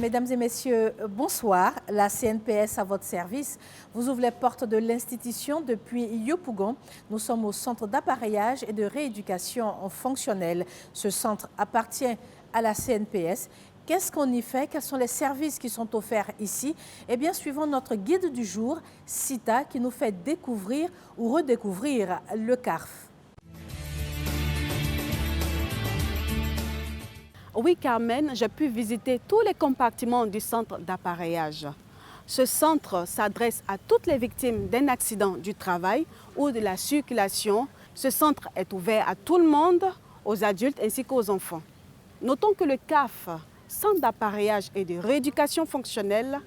Mesdames et messieurs, bonsoir. La CNPS à votre service vous ouvre les portes de l'institution depuis Yopougon. Nous sommes au centre d'appareillage et de rééducation fonctionnelle. Ce centre appartient à la CNPS. Qu'est-ce qu'on y fait? Quels sont les services qui sont offerts ici? Eh bien, suivons notre guide du jour, Sita, qui nous fait découvrir ou redécouvrir le CARF. Oui, Carmen, j'ai pu visiter tous les compartiments du centre d'appareillage. Ce centre s'adresse à toutes les victimes d'un accident du travail ou de la circulation. Ce centre est ouvert à tout le monde, aux adultes ainsi qu'aux enfants. Notons que le CAF, Centre d'appareillage et de rééducation fonctionnelle,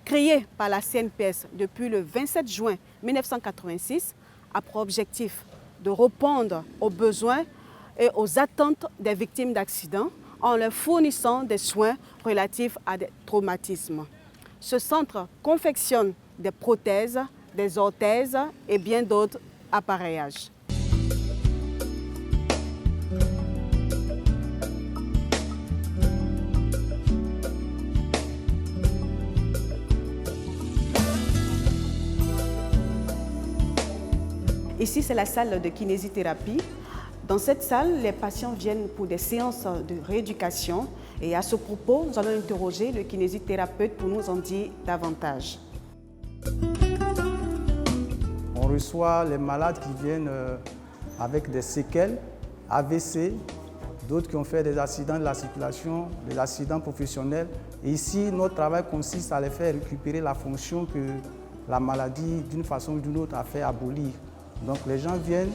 créé par la CNPS depuis le 27 juin 1986, a pour objectif de répondre aux besoins et aux attentes des victimes d'accidents en leur fournissant des soins relatifs à des traumatismes. Ce centre confectionne des prothèses, des orthèses et bien d'autres appareillages. Ici, c'est la salle de kinésithérapie. Dans cette salle, les patients viennent pour des séances de rééducation et à ce propos, nous allons interroger le kinésithérapeute pour nous en dire davantage. On reçoit les malades qui viennent avec des séquelles, AVC, d'autres qui ont fait des accidents de la circulation, des accidents professionnels. Et ici, notre travail consiste à les faire récupérer la fonction que la maladie, d'une façon ou d'une autre, a fait abolir. Donc les gens viennent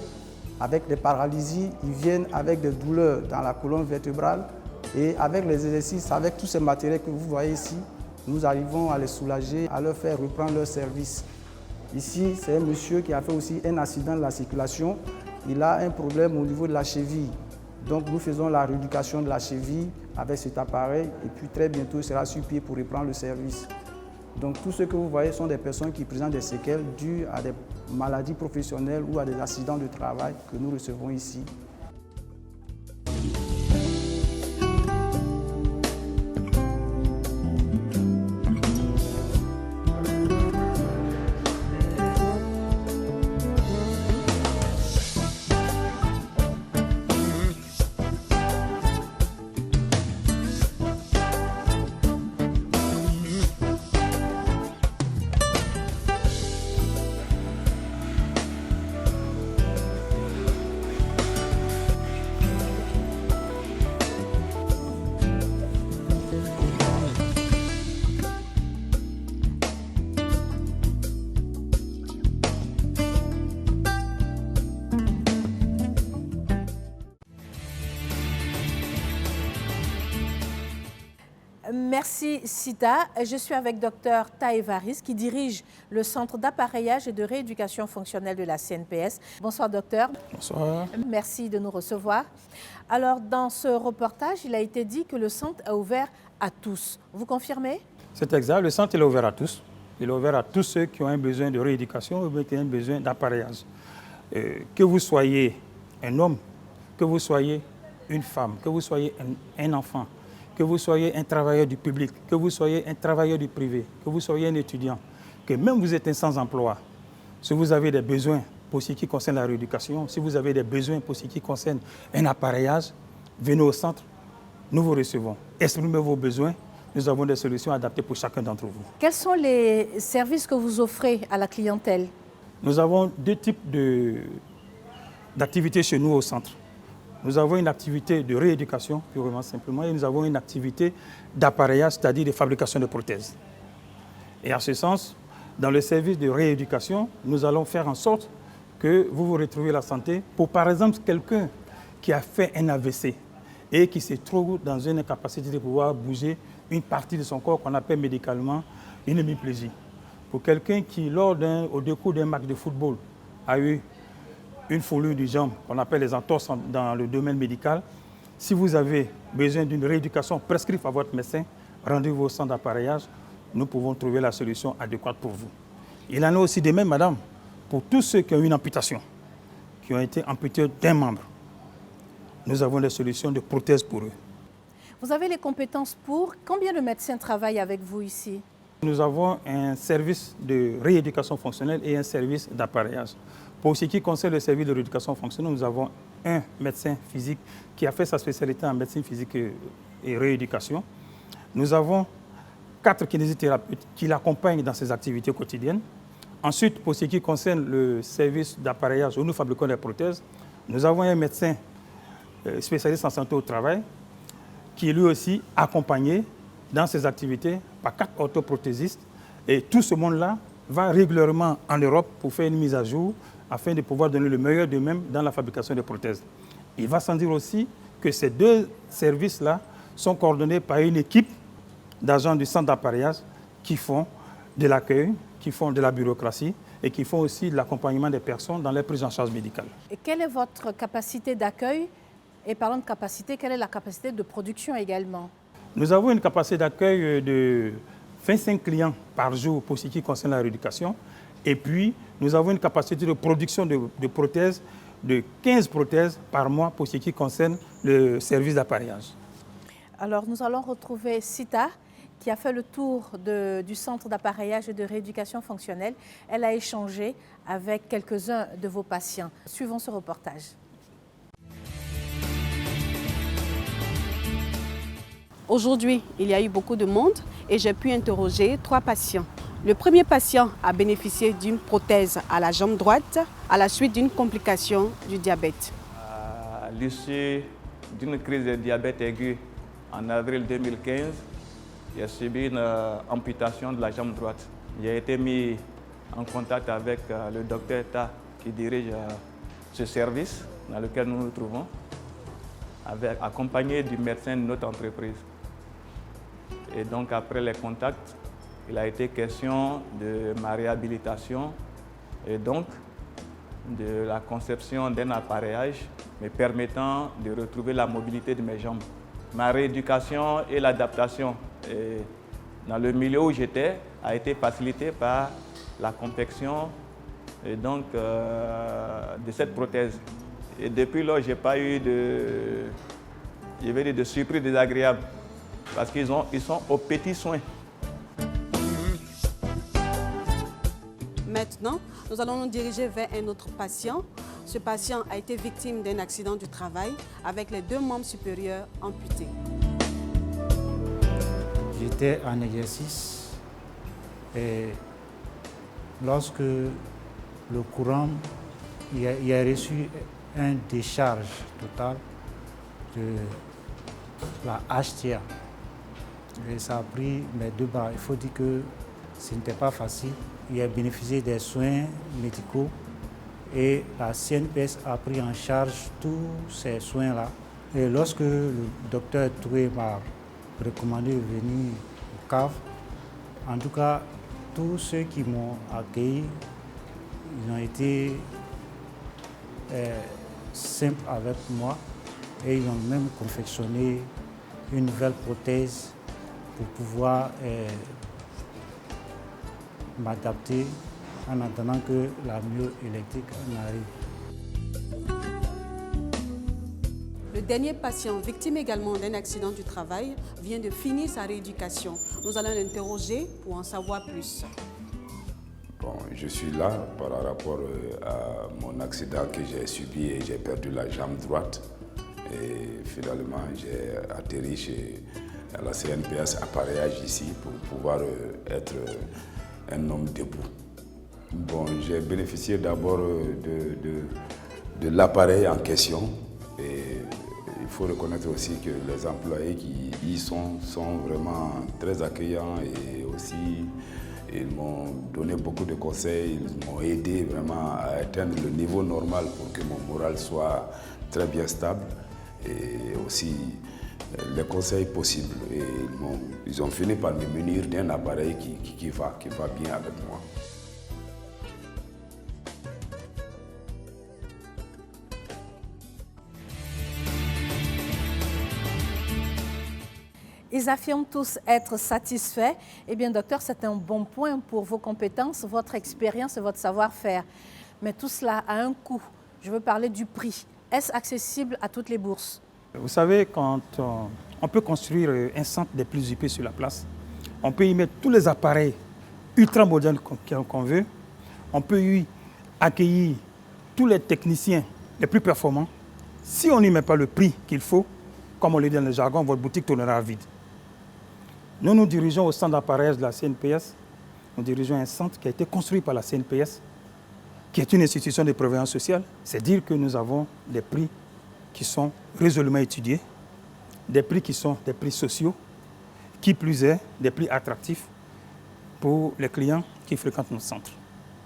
avec des paralysies, ils viennent avec des douleurs dans la colonne vertébrale et avec les exercices, avec tous ces matériels que vous voyez ici, nous arrivons à les soulager, à leur faire reprendre leur service. Ici, c'est un monsieur qui a fait aussi un accident de la circulation. Il a un problème au niveau de la cheville. Donc nous faisons la rééducation de la cheville avec cet appareil et puis très bientôt il sera sur pied pour reprendre le service. Donc tout ce que vous voyez sont des personnes qui présentent des séquelles dues à des maladies professionnelles ou à des accidents de travail que nous recevons ici. Merci Sita. Je suis avec Dr Taïvaris qui dirige le centre d'appareillage et de rééducation fonctionnelle de la CNPS. Bonsoir docteur. Bonsoir. Merci de nous recevoir. Alors dans ce reportage, il a été dit que le centre est ouvert à tous. Vous confirmez? C'est exact, le centre est ouvert à tous. Il est ouvert à tous ceux qui ont un besoin de rééducation ou qui ont un besoin d'appareillage. Que vous soyez un homme, que vous soyez une femme, que vous soyez un enfant, que vous soyez un travailleur du public, que vous soyez un travailleur du privé, que vous soyez un étudiant, que même vous êtes un sans-emploi, si vous avez des besoins pour ce qui concerne la rééducation, si vous avez des besoins pour ce qui concerne un appareillage, venez au centre, nous vous recevons. Exprimez vos besoins, nous avons des solutions adaptées pour chacun d'entre vous. Quels sont les services que vous offrez à la clientèle? Nous avons deux types d'activités chez nous au centre. Nous avons une activité de rééducation, purement simplement, et nous avons une activité d'appareillage, c'est-à-dire de fabrication de prothèses. Et en ce sens, dans le service de rééducation, nous allons faire en sorte que vous vous retrouviez la santé. Pour par exemple quelqu'un qui a fait un AVC et qui se trouve dans une incapacité de pouvoir bouger une partie de son corps qu'on appelle médicalement une hémiplégie. Pour quelqu'un qui, au décours d'un match de football, a eu une foulure du jambe, qu'on appelle les entorses dans le domaine médical. Si vous avez besoin d'une rééducation prescrite par votre médecin, rendez-vous au centre d'appareillage. Nous pouvons trouver la solution adéquate pour vous. Il en est aussi de même, madame, pour tous ceux qui ont une amputation, qui ont été amputés d'un membre. Nous avons des solutions de prothèses pour eux. Vous avez les compétences pour. Combien de médecins travaillent avec vous ici? Nous avons un service de rééducation fonctionnelle et un service d'appareillage. Pour ce qui concerne le service de rééducation fonctionnelle, nous avons un médecin physique qui a fait sa spécialité en médecine physique et rééducation. Nous avons 4 kinésithérapeutes qui l'accompagnent dans ses activités quotidiennes. Ensuite, pour ce qui concerne le service d'appareillage où nous fabriquons des prothèses, nous avons un médecin spécialiste en santé au travail qui est lui aussi accompagné dans ses activités par 4 orthoprothésistes. Et tout ce monde-là va régulièrement en Europe pour faire une mise à jour afin de pouvoir donner le meilleur d'eux-mêmes dans la fabrication des prothèses. Il va sans dire aussi que ces 2 services-là sont coordonnés par une équipe d'agents du centre d'appareillage qui font de l'accueil, qui font de la bureaucratie et qui font aussi de l'accompagnement des personnes dans leur prise en charge médicale. Et quelle est votre capacité d'accueil? Et parlant de capacité, quelle est la capacité de production également? Nous avons une capacité d'accueil de 25 clients par jour pour ce qui concerne la rééducation. Et puis, nous avons une capacité de production de prothèses de 15 prothèses par mois pour ce qui concerne le service d'appareillage. Alors, nous allons retrouver Sita, qui a fait le tour du centre d'appareillage et de rééducation fonctionnelle. Elle a échangé avec quelques-uns de vos patients. Suivons ce reportage. Aujourd'hui, il y a eu beaucoup de monde et j'ai pu interroger 3 patients. Le premier patient a bénéficié d'une prothèse à la jambe droite à la suite d'une complication du diabète. À l'issue d'une crise de diabète aigu en avril 2015, j'ai subi une amputation de la jambe droite. J'ai été mis en contact avec le docteur Ta qui dirige ce service dans lequel nous nous trouvons, accompagné du médecin de notre entreprise. Et donc après les contacts, il a été question de ma réhabilitation et donc de la conception d'un appareillage me permettant de retrouver la mobilité de mes jambes. Ma rééducation et l'adaptation dans le milieu où j'étais a été facilitée par la confection et donc, de cette prothèse. Et depuis lors, je n'ai pas eu de surprise désagréable parce qu'ils sont aux petits soins. Maintenant, nous allons nous diriger vers un autre patient. Ce patient a été victime d'un accident du travail avec les 2 membres supérieurs amputés. J'étais en exercice et lorsque le courant, il y a reçu une décharge totale de la HTA. Et ça a pris mes 2 bras. Il faut dire que ce n'était pas facile. Il a bénéficié des soins médicaux et la CNPS a pris en charge tous ces soins-là. Et lorsque le docteur Touré m'a recommandé de venir au CAV, en tout cas, tous ceux qui m'ont accueilli, ils ont été simples avec moi et ils ont même confectionné une nouvelle prothèse pour pouvoir m'adapter en attendant que la myo électrique arrive. Le dernier patient, victime également d'un accident du travail, vient de finir sa rééducation. Nous allons l'interroger pour en savoir plus. Bon, je suis là par rapport à mon accident que j'ai subi et j'ai perdu la jambe droite. Et finalement, j'ai atterri chez la CNPS appareillage ici pour pouvoir être un homme debout. Bon, j'ai bénéficié d'abord de l'appareil en question et il faut reconnaître aussi que les employés qui y sont vraiment très accueillants et aussi ils m'ont donné beaucoup de conseils, ils m'ont aidé vraiment à atteindre le niveau normal pour que mon moral soit très bien stable et aussi les conseils possibles. Et ils ont fini par me munir d'un appareil qui va bien avec moi. Ils affirment tous être satisfaits. Eh bien, docteur, c'est un bon point pour vos compétences, votre expérience et votre savoir-faire. Mais tout cela a un coût. Je veux parler du prix. Est-ce accessible à toutes les bourses? Vous savez, quand on peut construire un centre des plus UP sur la place. On peut y mettre tous les appareils ultra modernes qu'on veut. On peut y accueillir tous les techniciens les plus performants. Si on n'y met pas le prix qu'il faut, comme on le dit dans le jargon, votre boutique tournera vide. Nous nous dirigeons au centre d'appareillage de la CNPS. Nous dirigeons un centre qui a été construit par la CNPS, qui est une institution de prévoyance sociale. C'est dire que nous avons des prix qui sont résolument étudiés, des prix qui sont des prix sociaux, qui plus est, des prix attractifs pour les clients qui fréquentent nos centres.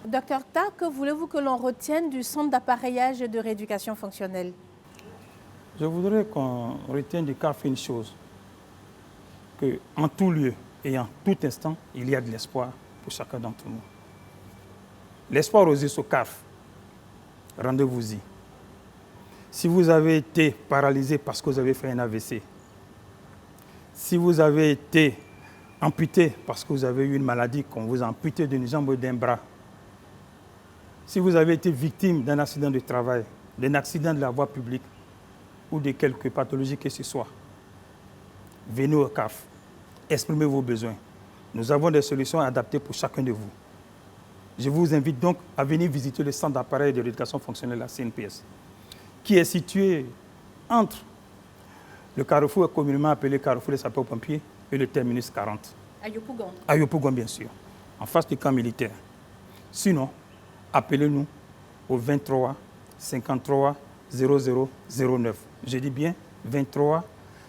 Docteur Ta, que voulez-vous que l'on retienne du centre d'appareillage et de rééducation fonctionnelle? Je voudrais qu'on retienne du CARF une chose, qu'en tout lieu et en tout instant, il y a de l'espoir pour chacun d'entre nous. L'espoir aux yeux au CARF, rendez-vous-y. Si vous avez été paralysé parce que vous avez fait un AVC, si vous avez été amputé parce que vous avez eu une maladie, qu'on vous a amputé d'une jambe ou d'un bras, si vous avez été victime d'un accident de travail, d'un accident de la voie publique ou de quelque pathologie que ce soit, venez au CARF, exprimez vos besoins. Nous avons des solutions adaptées pour chacun de vous. Je vous invite donc à venir visiter le centre d'appareil de rééducation fonctionnelle de la CNPS, qui est situé entre le carrefour communément appelé carrefour des sapeurs-pompiers et le terminus 40. À Yopougon. À Yopougon, bien sûr, en face du camp militaire. Sinon, appelez-nous au 23 53 0009. Je dis bien 23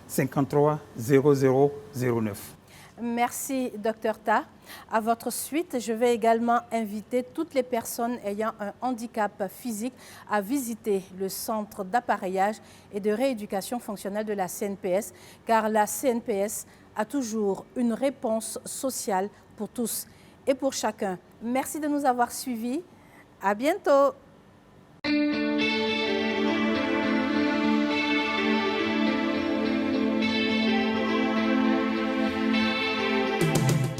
53 0009. Merci, Dr Ta. À votre suite, je vais également inviter toutes les personnes ayant un handicap physique à visiter le centre d'appareillage et de rééducation fonctionnelle de la CNPS, car la CNPS a toujours une réponse sociale pour tous et pour chacun. Merci de nous avoir suivis. À bientôt.